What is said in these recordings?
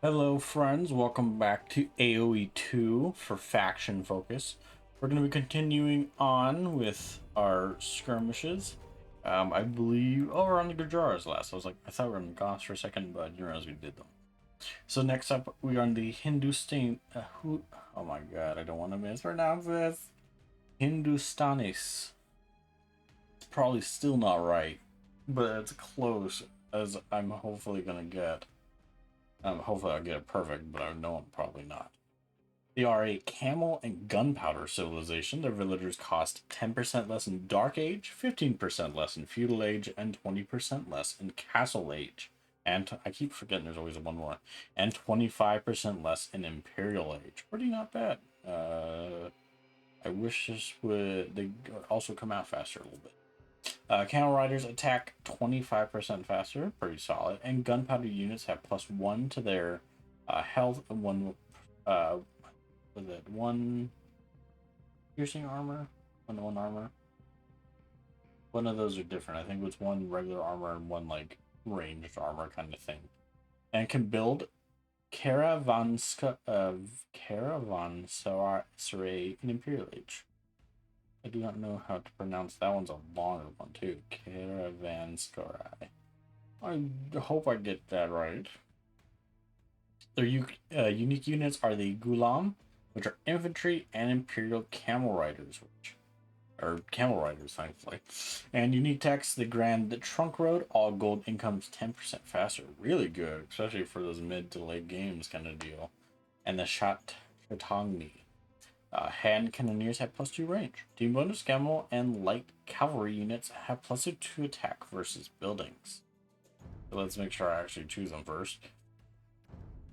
Hello friends, welcome back to AOE 2 for Faction Focus. We're going to be continuing on with our skirmishes. I believe, we're on the Gujaras last. I thought we were on the Goths for a second, but I didn't realize we did them. So next up, we are on the oh my god, I don't want to mispronounce this. Hindustanis. It's probably still not right, but it's close as I'm hopefully going to get. Hopefully I'll get it perfect, but I know I'm probably not. They are a camel and gunpowder civilization. Their villagers cost 10% less in Dark Age, 15% less in Feudal Age, and 20% less in Castle Age. And I keep forgetting there's always one more. And 25% less in Imperial Age. Pretty not bad. I wish they also come out faster a little bit. Camel Riders attack 25% faster, pretty solid, and gunpowder units have +1 to their health and one piercing armor, one armor. One of those are different. I think it's one regular armor and one like ranged armor kind of thing, and can build caravanserai in Imperial Age. I do not know how to pronounce that one's a longer one too. Caravanserai. I hope I get that right. Their unique units are the Gulam, which are infantry, and Imperial Camel Riders, which are Camel Riders, thankfully. And unique text: the Grand Trunk Road, all gold incomes 10% faster. Really good, especially for those mid to late games kind of deal. And the Shatangni. Hand cannoneers have +2 range. Team bonus camel and light cavalry units have +2 attack versus buildings. So let's make sure I actually choose them first.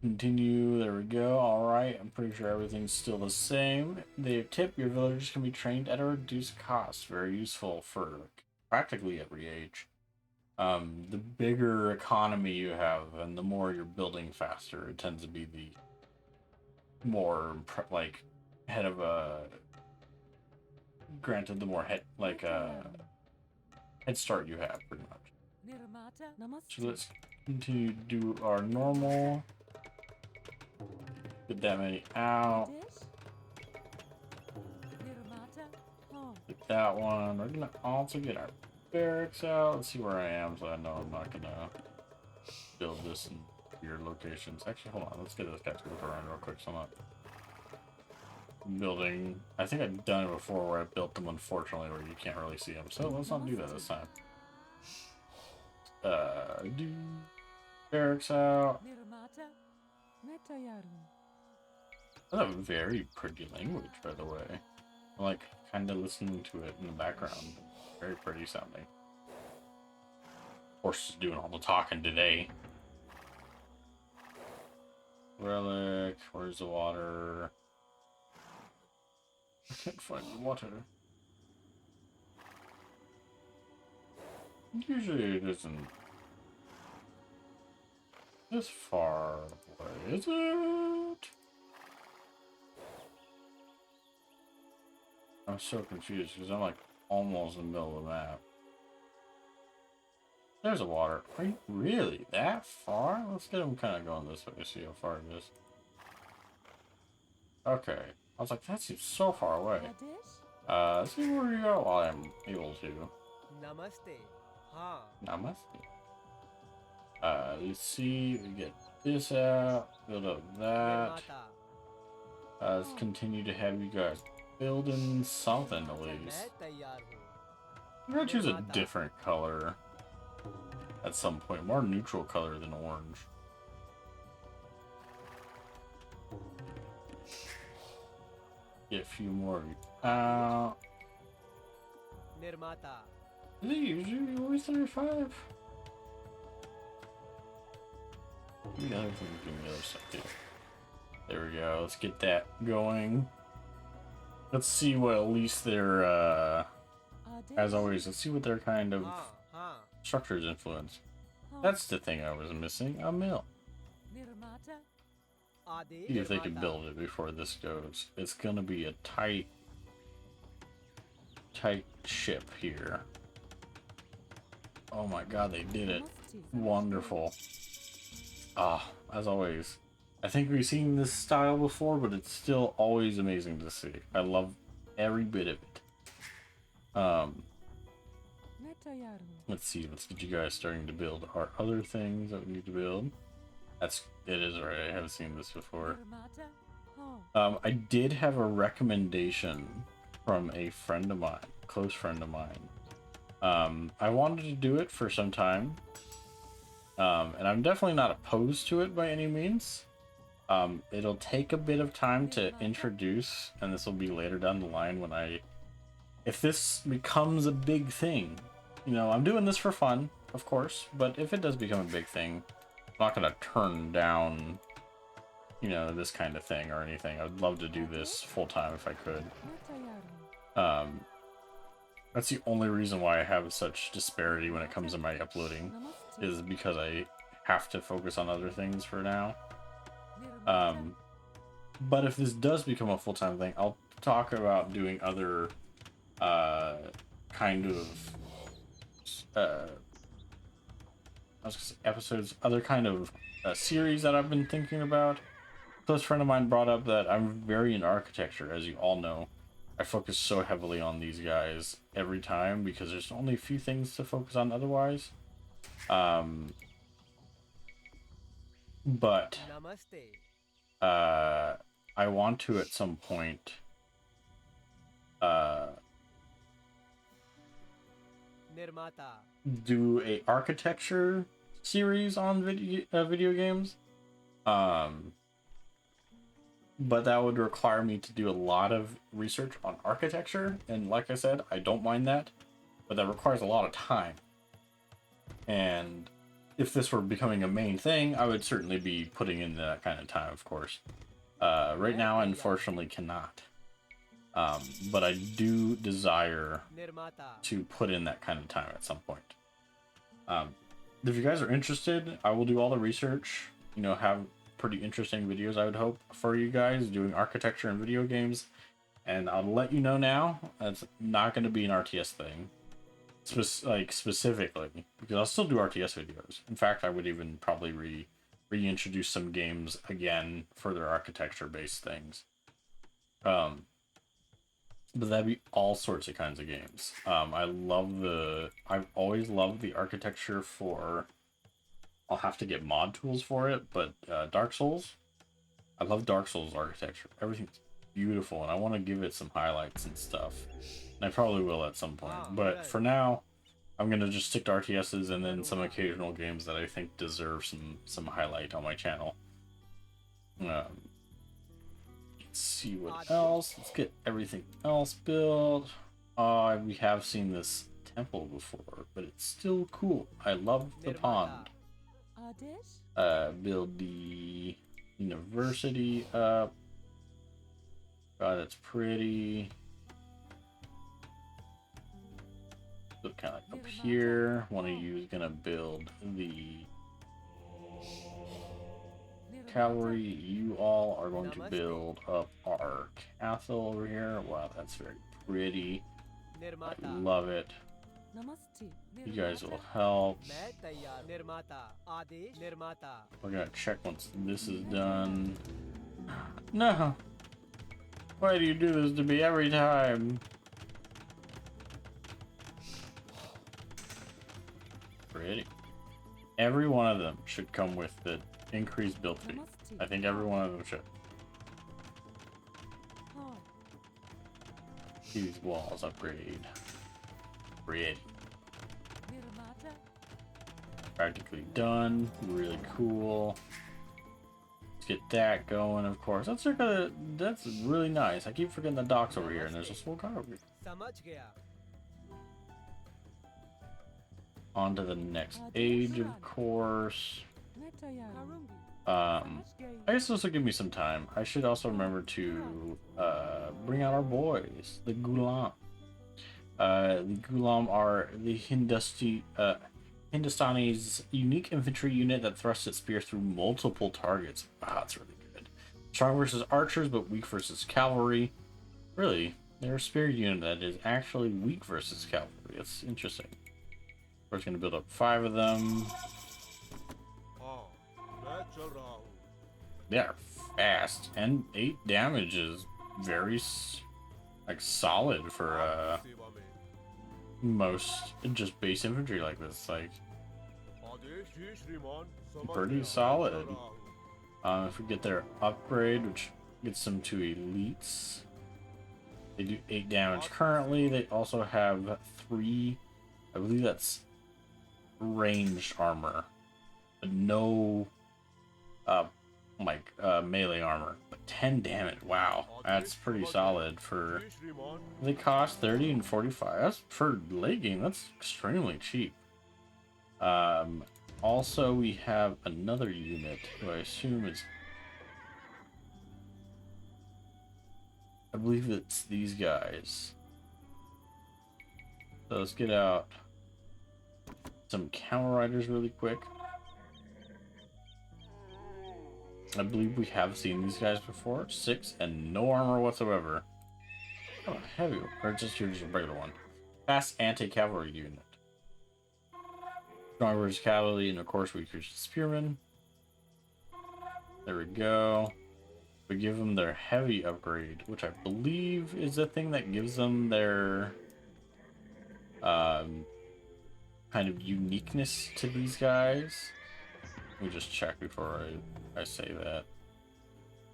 Continue. There we go. All right. I'm pretty sure everything's still the same. The tip: your villagers can be trained at a reduced cost. Very useful for practically every age. The bigger economy you have, and the more you're building faster, it tends to be the more like head of a granted the more head start you have pretty much. So let's continue to do our normal. Get that many out. Get that one. We're gonna also get our barracks out. Let's see where I am so I know I'm not gonna build this in weird locations. Actually, hold on. Let's get this guy to move around real quick so I'm not building. I think I've done it before where I built them unfortunately where you can't really see them. So let's not do that this time. Do barracks out. That's a very pretty language, by the way. I'm like kind of listening to it in the background. Very pretty sounding. Horse is doing all the talking today. Relic, where's the water? I can't find the water. Usually it isn't this far away, is it? I'm so confused because I'm like almost in the middle of the map. There's a water. Are you really that far? Let's get him kind of going this way to see how far it is. Okay. I was like, that seems so far away. Let's see where you go while I'm able to. Namaste. Ha. Namaste. Let's see. We get this out. Build up that. Let's continue to have you guys building something at least. I'm gonna choose a different color at some point. More neutral color than orange. Get a few more out. Nirmata. Is it usually always 35? Give me the other thing, give me the other stuff too. There we go, let's get that going. Let's see what at least their, as always, let's see what their kind of structures influence. That's the thing I was missing, a mill. See if they can build it before this goes. It's gonna be a tight ship here. Oh my god, they did it. Wonderful. Ah, as always, I think we've seen this style before, but it's still always amazing to see. I love every bit of it. Let's see. Let's get you guys starting to build our other things that we need to build. It is right. I haven't seen this before. I did have a recommendation from a friend of mine, close friend of mine. I wanted to do it for some time, and I'm definitely not opposed to it by any means. It'll take a bit of time to introduce, and this will be later down the line if this becomes a big thing. You know, I'm doing this for fun, of course, but if it does become a big thing, I'm not gonna turn down, you know, this kind of thing or anything. I'd love to do this full time if I could. That's the only reason why I have such disparity when it comes to my uploading, is because I have to focus on other things for now. But if this does become a full-time thing, I'll talk about doing other kind of episodes, other kind of series that I've been thinking about. A close friend of mine brought up that I'm very in architecture, as you all know. I focus so heavily on these guys every time because there's only a few things to focus on otherwise. But I want to at some point do a architecture series on video games. But that would require me to do a lot of research on architecture, and like I said, I don't mind that, but that requires a lot of time. And if this were becoming a main thing, I would certainly be putting in that kind of time, of course. Right now, I unfortunately cannot. But I do desire to put in that kind of time at some point. If you guys are interested, I will do all the research, you know, have pretty interesting videos, I would hope, for you guys doing architecture in video games. And I'll let you know now, it's not going to be an RTS thing. Specifically, because I'll still do RTS videos. In fact, I would even probably reintroduce some games again for their architecture-based things. But that'd be all sorts of kinds of games. I've always loved the architecture for, I'll have to get mod tools for it, but Dark Souls. I love Dark Souls architecture. Everything's beautiful, and I want to give it some highlights and stuff. And I probably will at some point. But for now, I'm going to just stick to RTSs and then some occasional games that I think deserve some highlight on my channel. Let's see what else. Let's get everything else built. We have seen this temple before, but it's still cool. I love the pond. Build the university up. God, that's pretty. Look kind of like up here. One of you is gonna build the cavalry. You all are going to build up our castle over here. Wow, that's very pretty. I love it. You guys will help. We're gonna check once this is done. No! Why do you do this to me every time? Pretty. Every one of them should come with the increased build fee. I think every one of them should. These walls upgrade. Pretty. Practically done. Really cool. Let's get that going, of course. That's really nice. I keep forgetting the docks over here, and there's a small car over here. On to the next age, of course. I guess this will give me some time. I should also remember to bring out our boys, the Ghulam. The Ghulam are the Hindustanis' unique infantry unit that thrusts its spear through multiple targets. Wow, that's really good. Strong versus archers, but weak versus cavalry. Really, they're a spear unit that is actually weak versus cavalry. It's interesting. We're just going to build up 5 of them. They are fast, and 8 damage is very like solid for most just base infantry like this. Like pretty solid. If we get their upgrade, which gets them to elites, they do 8 damage currently. They also have 3, I believe that's ranged armor, but no melee armor. But 10 damage, wow, that's pretty solid for, they cost 30 and 45. That's for late game, that's extremely cheap. Also we have another unit who I assume is, I believe it's these guys. So let's get out some Camel Riders really quick. I believe we have seen these guys before. 6 and no armor whatsoever. Oh, heavy, or just here's a regular one. Fast anti-cavalry unit. Strong versus cavalry, and of course we use spearmen. There we go. We give them their heavy upgrade, which I believe is the thing that gives them their kind of uniqueness to these guys. Let me just check before I say that.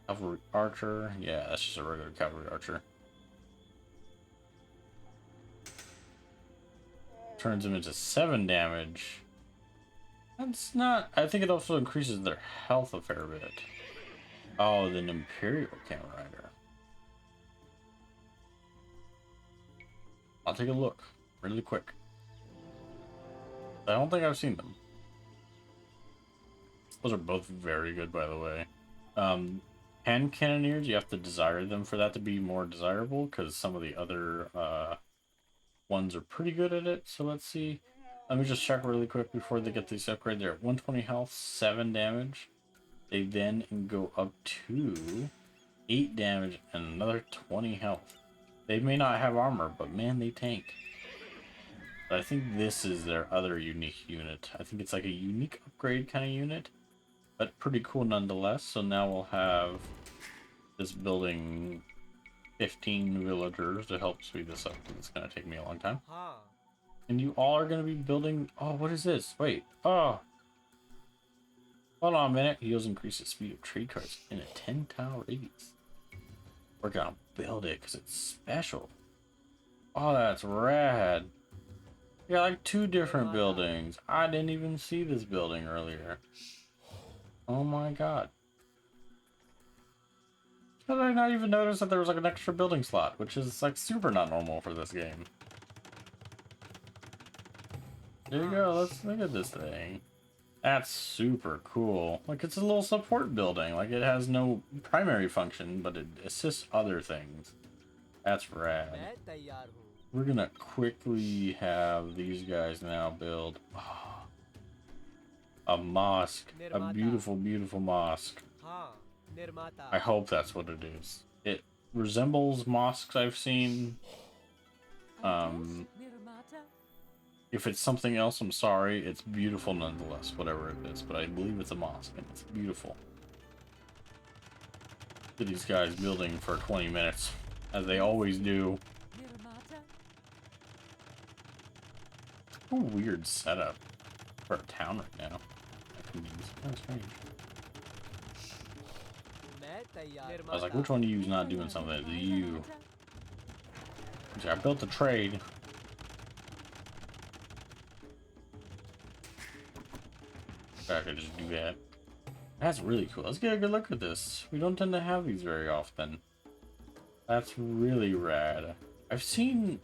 Cavalry archer, yeah, that's just a regular cavalry archer. Turns them into 7 damage. That's not, I think it also increases their health a fair bit. Oh, the Imperial Camel Rider. I'll take a look really quick. I don't think I've seen them. Those are both very good, by the way. Hand cannoneers, you have to desire them for that to be more desirable, because some of the other ones are pretty good at it. So let's see. Let me just check really quick before they get this upgrade. They're at 120 health, 7 damage. They then go up to 8 damage and another 20 health. They may not have armor, but man, they tank. But I think this is their other unique unit. I think it's like a unique upgrade kind of unit, but pretty cool nonetheless. So now we'll have this building 15 villagers to help speed this up. It's going to take me a long time. And you all are going to be building... Oh, what is this? Wait. Oh. Hold on a minute. Heals increase the speed of trade cards in a 10-tile radius. We're going to build it because it's special. Oh, that's rad. We got like 2 different buildings. I didn't even see this building earlier. Oh my god. How did I not even notice that there was like an extra building slot, which is like super not normal for this game. There you go, let's look at this thing. That's super cool. Like, it's a little support building. Like, it has no primary function, but it assists other things. That's rad. We're gonna quickly have these guys now build a mosque. A beautiful, beautiful mosque. I hope that's what it is. It resembles mosques I've seen. If it's something else, I'm sorry. It's beautiful nonetheless, whatever it is. But I believe it's a mosque, and it's beautiful. Look at these guys building for 20 minutes, as they always do. A weird setup for a town right now. That can be kind of strange. I was like, which one of you is not doing something? It's you. I built a trade. I could just do that. That's really cool. Let's get a good look at this. We don't tend to have these very often. That's really rad. I've seen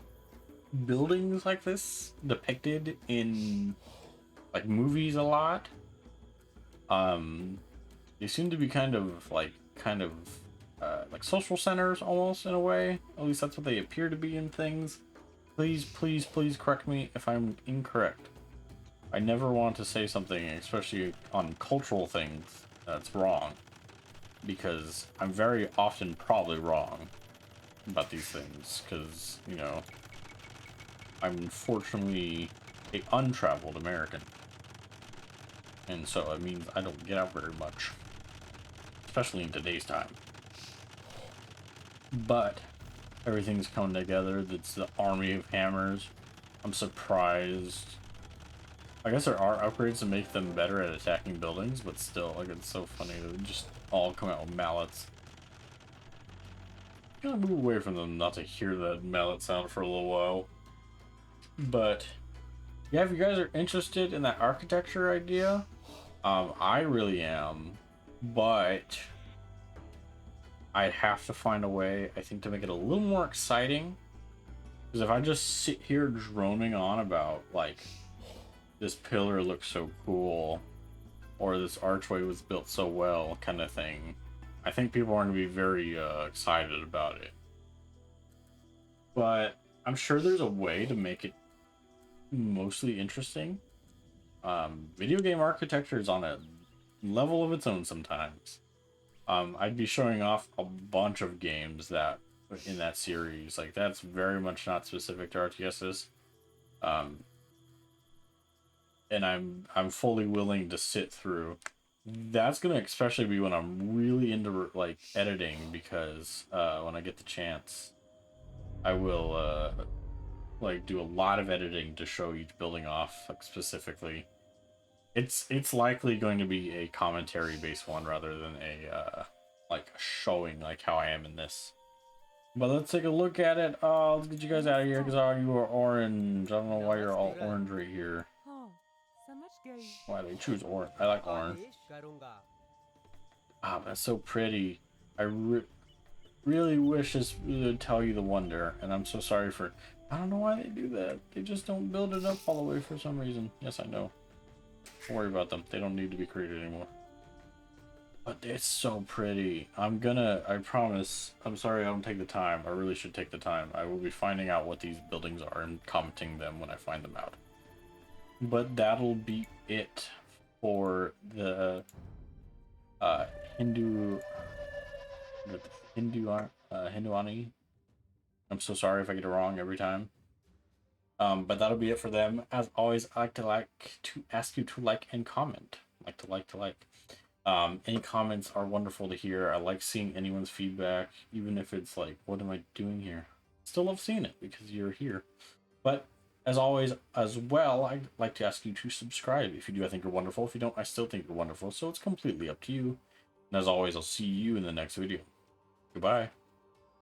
buildings like this depicted in like movies a lot. They seem to be kind of like social centers almost in a way. At least that's what they appear to be in things. Please, please, please correct me if I'm incorrect. I never want to say something, especially on cultural things, that's wrong. Because I'm very often probably wrong about these things. Because, you know, I'm unfortunately an untraveled American. And so it means I don't get out very much. especially in today's time. But everything's coming together. That's the army of hammers. I'm surprised. I guess there are upgrades to make them better at attacking buildings, but still, like, it's so funny to just all come out with mallets. I'm gonna move away from them not to hear that mallet sound for a little while. But yeah, if you guys are interested in that architecture idea, I really am. But I'd have to find a way, I think, to make it a little more exciting. Because if I just sit here droning on about, like, this pillar looks so cool, or this archway was built so well, kind of thing, I think people aren't going to be very excited about it. But I'm sure there's a way to make it mostly interesting. Video game architecture is on a level of its own sometimes. I'd be showing off a bunch of games that in that series, like, that's very much not specific to RTSs. And I'm fully willing to sit through. That's gonna especially be when I'm really into, like, editing, because when I get the chance, I will like, do a lot of editing to show each building off, like, specifically. It's likely going to be a commentary based one rather than a like, showing like how I am in this. But let's take a look at it. Let's get you guys out of here because you are orange. I don't know why you're all orange right here. Why they choose orange? I like orange. Ah, that's so pretty. I really wish this would tell you the wonder, and I'm so sorry for. I don't know why they do that. They just don't build it up all the way for some reason. Yes, I know. Don't worry about them. They don't need to be created anymore. But it's so pretty. I promise. I'm sorry I don't take the time. I really should take the time. I will be finding out what these buildings are and commenting them when I find them out. But that'll be it for the Hinduani. I'm so sorry if I get it wrong every time. But that'll be it for them. As always, I like to ask you to like and comment. Like. Any comments are wonderful to hear. I like seeing anyone's feedback, even if it's like, what am I doing here? Still love seeing it because you're here. But as always, as well, I'd like to ask you to subscribe. If you do, I think you're wonderful. If you don't, I still think you're wonderful. So it's completely up to you. And as always, I'll see you in the next video. Goodbye.